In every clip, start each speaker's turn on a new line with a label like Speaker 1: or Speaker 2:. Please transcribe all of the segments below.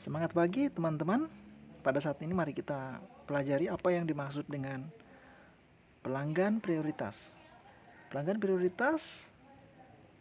Speaker 1: Semangat pagi teman-teman. Pada saat ini mari kita pelajari apa yang dimaksud dengan pelanggan prioritas. Pelanggan prioritas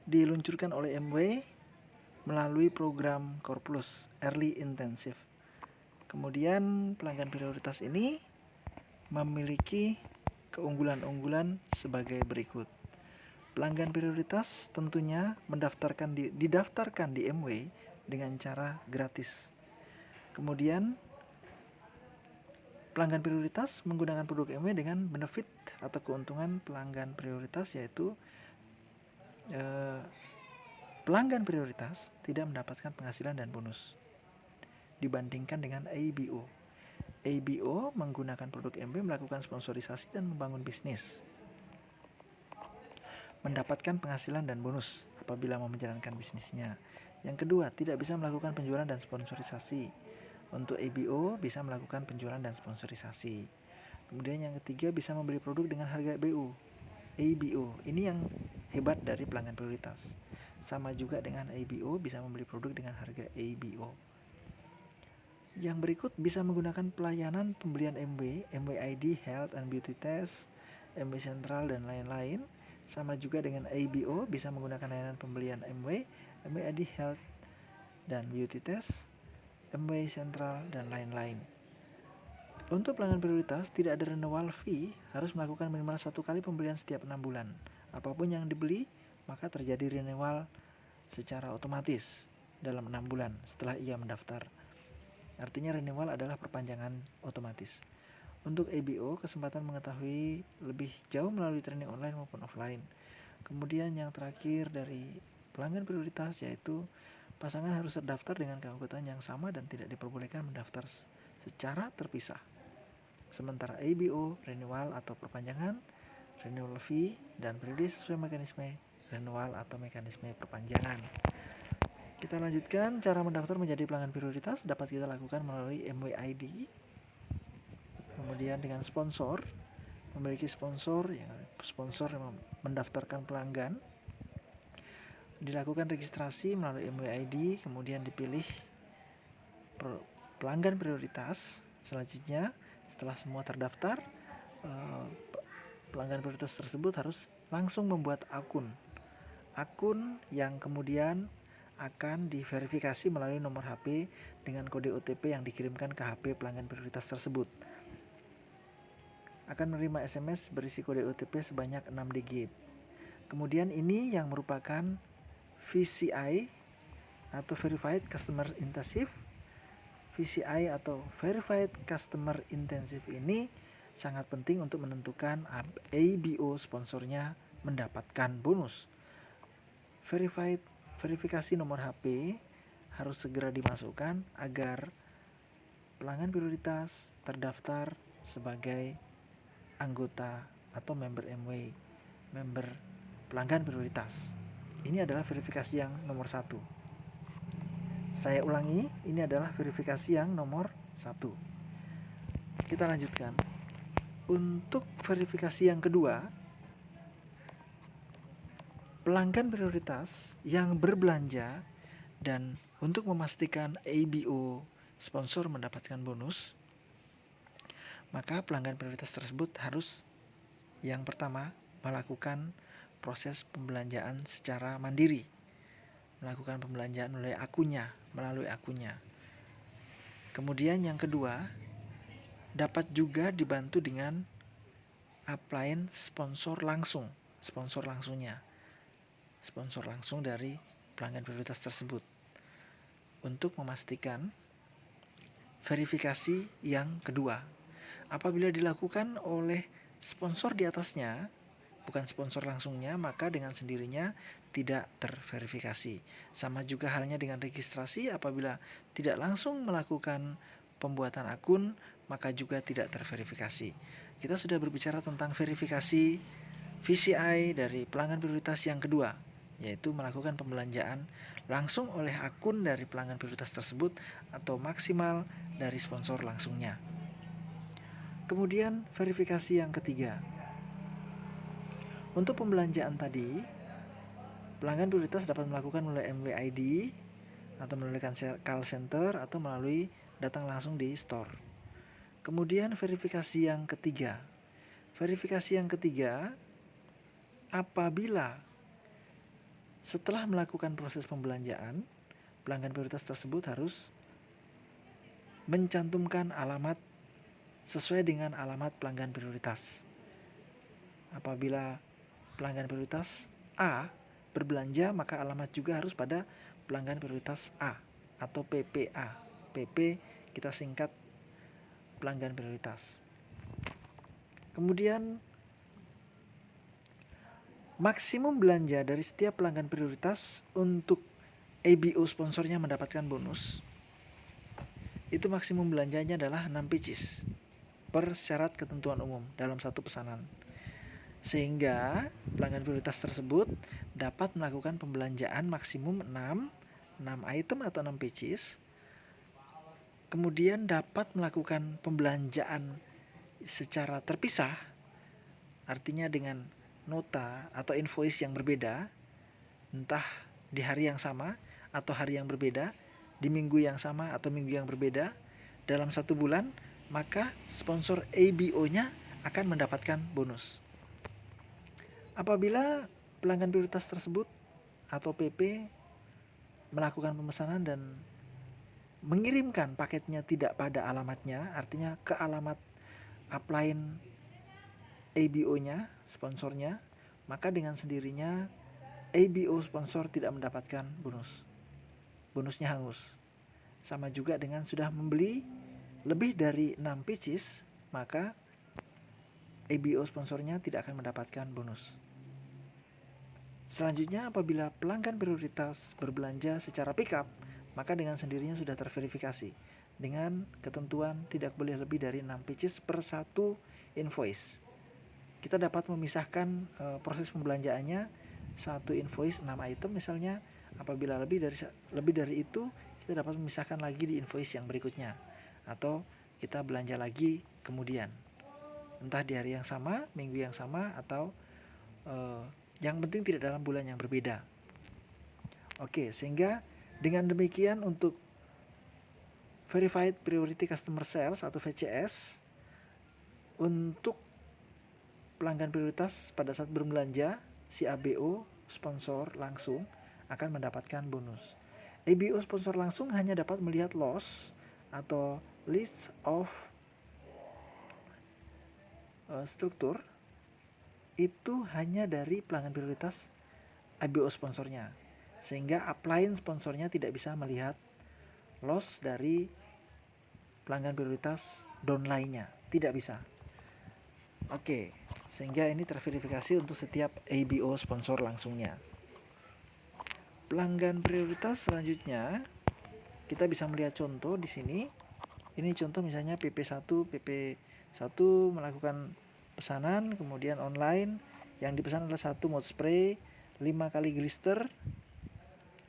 Speaker 1: diluncurkan oleh MW melalui program Core Plus Early Intensive. Kemudian pelanggan prioritas ini memiliki keunggulan-unggulan sebagai berikut. Pelanggan prioritas tentunya didaftarkan di MW dengan cara gratis. Kemudian pelanggan prioritas menggunakan produk MW dengan benefit atau keuntungan pelanggan prioritas, yaitu pelanggan prioritas tidak mendapatkan penghasilan dan bonus dibandingkan dengan ABO. ABO menggunakan produk MW melakukan sponsorisasi dan membangun bisnis, mendapatkan penghasilan dan bonus apabila mau menjalankan bisnisnya. Yang kedua, tidak bisa melakukan penjualan dan sponsorisasi. Untuk ABO bisa melakukan penjualan dan sponsorisasi. Kemudian yang ketiga, bisa membeli produk dengan harga ABO. Ini yang hebat dari pelanggan prioritas. Sama juga dengan ABO, bisa membeli produk dengan harga ABO. Yang berikut bisa menggunakan pelayanan pembelian MW, MW ID, Health and Beauty Test, MW Sentral, dan lain-lain. Sama juga dengan ABO, bisa menggunakan layanan pembelian MW, MW ID, Health, dan Beauty Test, MW Sentral, dan lain-lain. Untuk pelanggan prioritas, tidak ada renewal fee, harus melakukan minimal 1 kali pembelian setiap 6 bulan. Apapun yang dibeli, maka terjadi renewal secara otomatis dalam 6 bulan setelah ia mendaftar. Artinya renewal adalah perpanjangan otomatis. Untuk ABO, kesempatan mengetahui lebih jauh melalui training online maupun offline. Kemudian yang terakhir dari pelanggan prioritas, yaitu pasangan harus terdaftar dengan keanggotaan yang sama dan tidak diperbolehkan mendaftar secara terpisah. Sementara ABO, renewal atau perpanjangan, renewal fee, dan periode sesuai mekanisme renewal atau mekanisme perpanjangan. Kita lanjutkan, cara mendaftar menjadi pelanggan prioritas dapat kita lakukan melalui MW ID. Kemudian dengan sponsor, memiliki sponsor yang mendaftarkan pelanggan. Dilakukan registrasi melalui MW ID, kemudian dipilih pelanggan prioritas. Selanjutnya, setelah semua terdaftar, pelanggan prioritas tersebut harus langsung membuat akun yang kemudian akan diverifikasi melalui nomor HP dengan kode OTP yang dikirimkan ke HP pelanggan prioritas tersebut. Akan menerima SMS berisi kode OTP sebanyak 6 digit. Kemudian ini yang merupakan VCI atau Verified Customer Intensive. VCI atau Verified Customer Intensive ini sangat penting untuk menentukan ABO sponsornya mendapatkan bonus. Verifikasi nomor HP harus segera dimasukkan agar pelanggan prioritas terdaftar sebagai anggota atau member MW, member pelanggan prioritas. Ini adalah verifikasi yang nomor 1. Saya ulangi, ini adalah verifikasi yang nomor 1. Kita lanjutkan. Untuk verifikasi yang kedua, pelanggan prioritas yang berbelanja dan untuk memastikan ABO sponsor mendapatkan bonus, maka pelanggan prioritas tersebut harus yang pertama melakukan proses pembelanjaan secara mandiri, melakukan pembelanjaan melalui akunnya. Kemudian yang kedua, dapat juga dibantu dengan upline sponsor langsung dari pelanggan prioritas tersebut untuk memastikan verifikasi yang kedua. Apabila dilakukan oleh sponsor di atasnya, bukan sponsor langsungnya, maka dengan sendirinya tidak terverifikasi. Sama juga halnya dengan registrasi, apabila tidak langsung melakukan pembuatan akun, maka juga tidak terverifikasi. Kita sudah berbicara tentang verifikasi VCI dari pelanggan prioritas yang kedua, yaitu melakukan pembelanjaan langsung oleh akun dari pelanggan prioritas tersebut atau maksimal dari sponsor langsungnya. Kemudian verifikasi yang ketiga. Untuk pembelanjaan tadi, pelanggan prioritas dapat melakukan melalui MW ID, atau melalui call center atau melalui datang langsung di store. Kemudian verifikasi yang ketiga. Verifikasi yang ketiga, apabila setelah melakukan proses pembelanjaan, pelanggan prioritas tersebut harus mencantumkan alamat sesuai dengan alamat pelanggan prioritas. Apabila pelanggan prioritas A berbelanja, maka alamat juga harus pada pelanggan prioritas A atau PPA. PP kita singkat pelanggan prioritas. Kemudian maksimum belanja dari setiap pelanggan prioritas untuk ABO sponsornya mendapatkan bonus. Itu maksimum belanjanya adalah 6 pieces per syarat ketentuan umum dalam satu pesanan. Sehingga pelanggan prioritas tersebut dapat melakukan pembelanjaan maksimum 6 item atau 6 pieces. Kemudian dapat melakukan pembelanjaan secara terpisah, artinya dengan nota atau invoice yang berbeda, entah di hari yang sama atau hari yang berbeda, di minggu yang sama atau minggu yang berbeda, dalam satu bulan, maka sponsor ABO-nya akan mendapatkan bonus. Apabila pelanggan prioritas tersebut atau PP melakukan pemesanan dan mengirimkan paketnya tidak pada alamatnya, artinya ke alamat upline ABO-nya, sponsornya, maka dengan sendirinya ABO sponsor tidak mendapatkan bonus. Bonusnya hangus. Sama juga dengan sudah membeli lebih dari 6 pieces, maka ABO sponsornya tidak akan mendapatkan bonus. Selanjutnya, apabila pelanggan prioritas berbelanja secara pick up, maka dengan sendirinya sudah terverifikasi dengan ketentuan tidak boleh lebih dari 6 pieces per satu invoice. Kita dapat memisahkan proses pembelanjaannya, satu invoice 6 item misalnya. Apabila lebih dari itu, kita dapat memisahkan lagi di invoice yang berikutnya, atau kita belanja lagi kemudian, entah di hari yang sama, minggu yang sama, atau yang penting tidak dalam bulan yang berbeda. Oke, sehingga dengan demikian untuk Verified Priority Customer Sales atau VCS, untuk pelanggan prioritas pada saat berbelanja, si ABO sponsor langsung akan mendapatkan bonus. ABO sponsor langsung hanya dapat melihat loss atau list of struktur itu hanya dari pelanggan prioritas ABO sponsornya, sehingga upline sponsornya tidak bisa melihat loss dari pelanggan prioritas downline-nya, tidak bisa. Oke, sehingga ini terverifikasi untuk setiap ABO sponsor langsungnya. Pelanggan prioritas selanjutnya kita bisa melihat contoh di sini. Ini contoh misalnya PP1 melakukan pesanan, kemudian online yang dipesan adalah 1 mouth spray, 5 kali glister,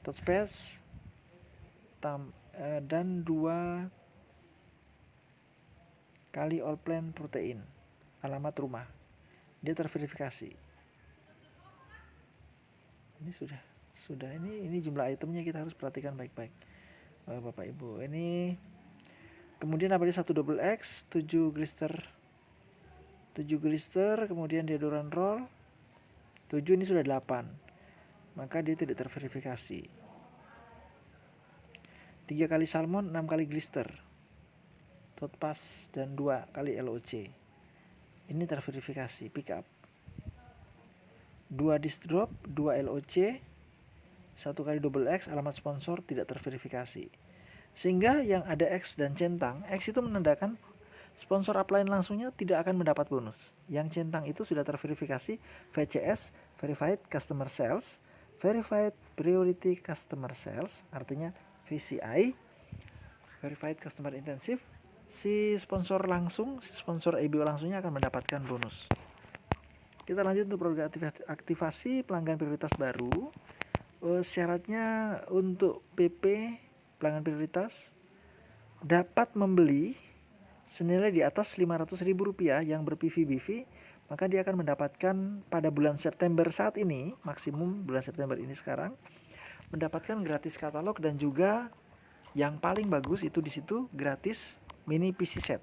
Speaker 1: toothpaste, dan 2 kali Allplan protein, alamat rumah. Dia terverifikasi. Ini sudah ini jumlah itemnya, kita harus perhatikan baik-baik, Bapak Ibu. Ini kemudian ada 1 double X, 7 glister, kemudian deodoran roll 7, ini sudah 8, maka dia tidak terverifikasi. 3 kali salmon, 6 kali glister, toothpaste, dan 2 kali LOC, ini terverifikasi pick up. 2 disc drop, 2 LOC, 1 kali double X, alamat sponsor tidak terverifikasi. Sehingga yang ada X dan centang, X itu menandakan sponsor upline langsungnya tidak akan mendapat bonus. Yang centang itu sudah terverifikasi VCS, Verified Customer Sales, Verified Priority Customer Sales, artinya VCI, Verified Customer Intensive. Si sponsor ABO langsungnya akan mendapatkan bonus. Kita lanjut untuk program aktivasi pelanggan prioritas baru. Syaratnya untuk PP pelanggan prioritas dapat membeli senilai di atas Rp500.000 yang ber-PV-BV, maka dia akan mendapatkan pada bulan September saat ini, maksimum bulan September ini sekarang, mendapatkan gratis katalog dan juga yang paling bagus itu di situ gratis mini PC set.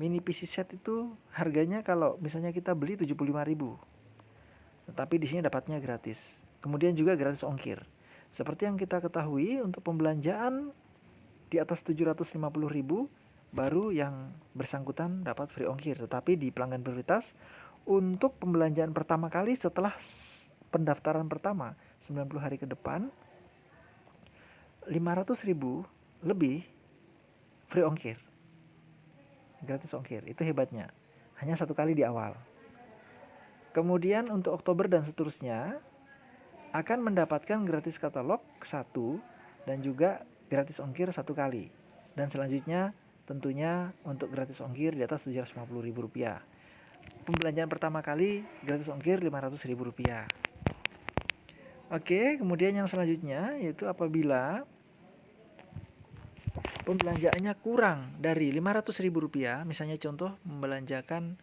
Speaker 1: Mini PC set itu harganya kalau misalnya kita beli 75.000. Tetapi di sini dapatnya gratis. Kemudian juga gratis ongkir. Seperti yang kita ketahui untuk pembelanjaan di atas 750.000 baru yang bersangkutan dapat free ongkir. Tetapi di pelanggan prioritas untuk pembelanjaan pertama kali setelah pendaftaran pertama 90 hari ke depan 500.000 lebih free ongkir, gratis ongkir. Itu hebatnya, hanya satu kali di awal. Kemudian untuk Oktober dan seterusnya akan mendapatkan gratis katalog 1 dan juga gratis ongkir 1 kali. Dan selanjutnya tentunya untuk gratis ongkir di atas Rp750.000. Pembelanjaan pertama kali gratis ongkir Rp500.000. Oke, kemudian yang selanjutnya yaitu apabila pembelanjaannya kurang dari Rp500.000, misalnya contoh membelanjakan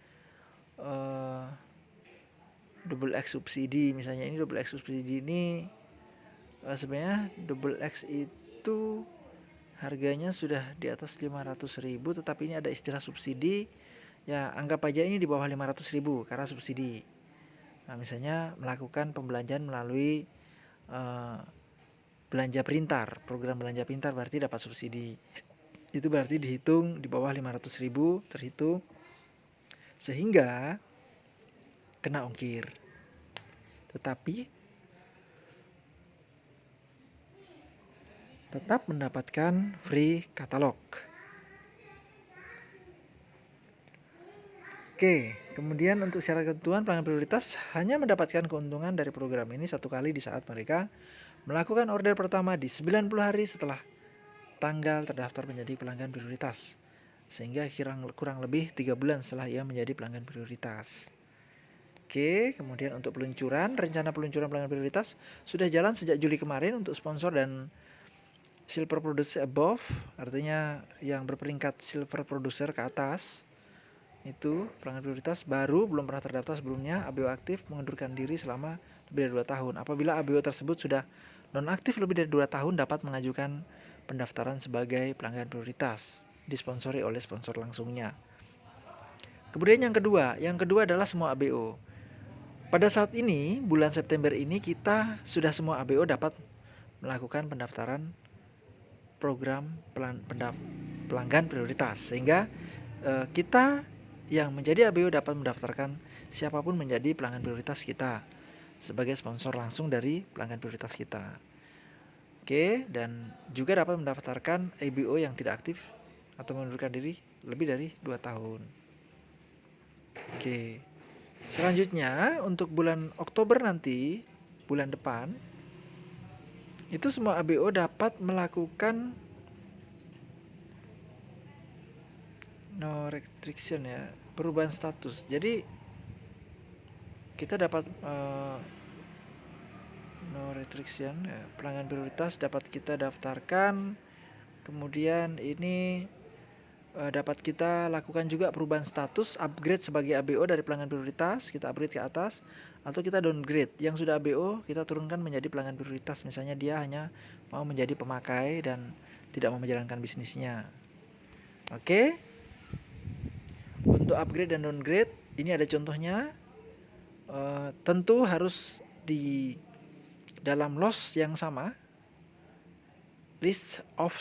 Speaker 1: double X subsidi, misalnya ini double X subsidi ini sebenarnya double X itu harganya sudah di atas 500.000, tetapi ini ada istilah subsidi, ya anggap aja ini di bawah 500.000 karena subsidi. Nah, misalnya melakukan pembelanjaan melalui belanja pintar, program belanja pintar berarti dapat subsidi. Itu berarti dihitung di bawah 500.000 terhitung sehingga kena ongkir. Tetapi tetap mendapatkan free katalog. Oke, kemudian untuk syarat ketentuan pelanggan prioritas hanya mendapatkan keuntungan dari program ini satu kali di saat mereka melakukan order pertama di 90 hari setelah tanggal terdaftar menjadi pelanggan prioritas, sehingga kurang lebih 3 bulan setelah ia menjadi pelanggan prioritas. Oke, kemudian untuk peluncuran, rencana peluncuran pelanggan prioritas sudah jalan sejak Juli kemarin untuk sponsor dan silver producer above, artinya yang berperingkat silver producer ke atas. Itu pelanggan prioritas baru belum pernah terdaftar sebelumnya, ABO aktif mengundurkan diri selama lebih dari 2 tahun. Apabila ABO tersebut sudah nonaktif lebih dari 2 tahun dapat mengajukan pendaftaran sebagai pelanggan prioritas, disponsori oleh sponsor langsungnya. Kemudian yang kedua adalah semua ABO. Pada saat ini, bulan September ini kita sudah semua ABO dapat melakukan pendaftaran program pelanggan prioritas, sehingga kita yang menjadi ABO dapat mendaftarkan siapapun menjadi pelanggan prioritas kita sebagai sponsor langsung dari pelanggan prioritas kita. Oke, dan juga dapat mendaftarkan ABO yang tidak aktif atau mengundurkan diri lebih dari 2 tahun. Oke. Selanjutnya untuk bulan Oktober nanti, bulan depan, itu semua ABO dapat melakukan no restriction ya, perubahan status. Jadi kita dapat no restriction ya, pelanggan prioritas dapat kita daftarkan. Kemudian ini dapat kita lakukan juga perubahan status, upgrade sebagai ABO dari pelanggan prioritas, kita upgrade ke atas, atau kita downgrade. Yang sudah ABO kita turunkan menjadi pelanggan prioritas, misalnya dia hanya mau menjadi pemakai dan tidak mau menjalankan bisnisnya. Oke. Untuk upgrade dan downgrade ini ada contohnya. Tentu harus di dalam loss yang sama, list of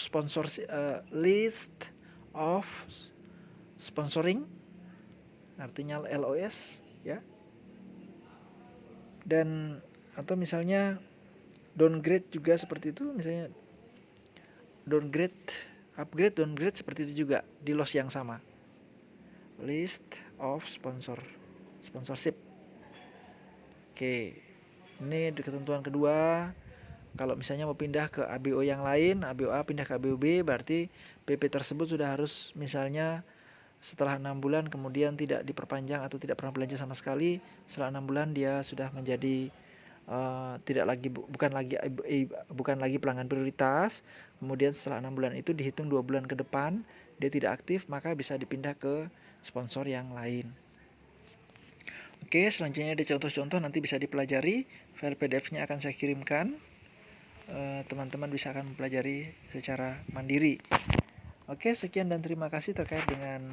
Speaker 1: sponsoring, artinya LOS ya. Dan atau misalnya downgrade juga seperti itu, misalnya downgrade, upgrade, downgrade seperti itu juga di loss yang sama. List of sponsorship. Oke. Ini di ketentuan kedua. Kalau misalnya mau pindah ke ABO yang lain, ABO A pindah ke ABO B, berarti PP tersebut sudah harus misalnya setelah 6 bulan kemudian tidak diperpanjang atau tidak pernah belanja sama sekali, setelah 6 bulan dia sudah menjadi bukan lagi pelanggan prioritas. Kemudian setelah 6 bulan itu dihitung 2 bulan ke depan dia tidak aktif, maka bisa dipindah ke sponsor yang lain. Oke, selanjutnya ada contoh-contoh nanti bisa dipelajari. File PDF-nya akan saya kirimkan teman-teman bisa akan mempelajari secara mandiri. Oke, sekian dan terima kasih terkait dengan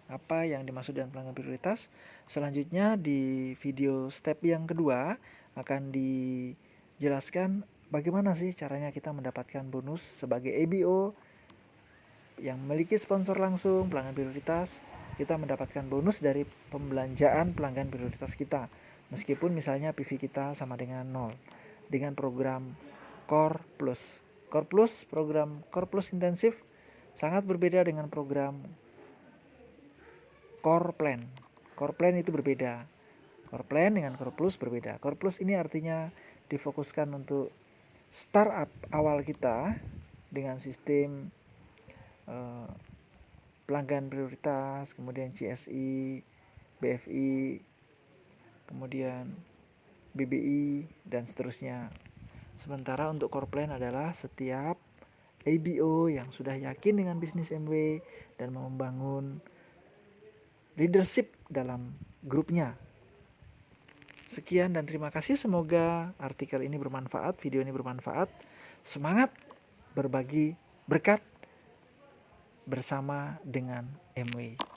Speaker 1: apa yang dimaksud dengan pelanggan prioritas. Selanjutnya di video step yang kedua akan dijelaskan bagaimana sih caranya kita mendapatkan bonus sebagai ABO yang memiliki sponsor langsung pelanggan prioritas. Kita mendapatkan bonus dari pembelanjaan pelanggan prioritas kita, meskipun misalnya PV kita sama dengan 0, dengan program Core Plus. Program Core Plus intensif sangat berbeda dengan program Core Plan. Core Plan itu berbeda. Core Plan dengan Core Plus berbeda. Core Plus ini artinya difokuskan untuk startup awal kita dengan sistem pelanggan prioritas, kemudian CSI, BFI, kemudian BBI, dan seterusnya. Sementara untuk core plan adalah setiap ABO yang sudah yakin dengan bisnis MW dan membangun leadership dalam grupnya. Sekian dan terima kasih, semoga artikel ini bermanfaat, video ini bermanfaat. Semangat berbagi berkat bersama dengan MW.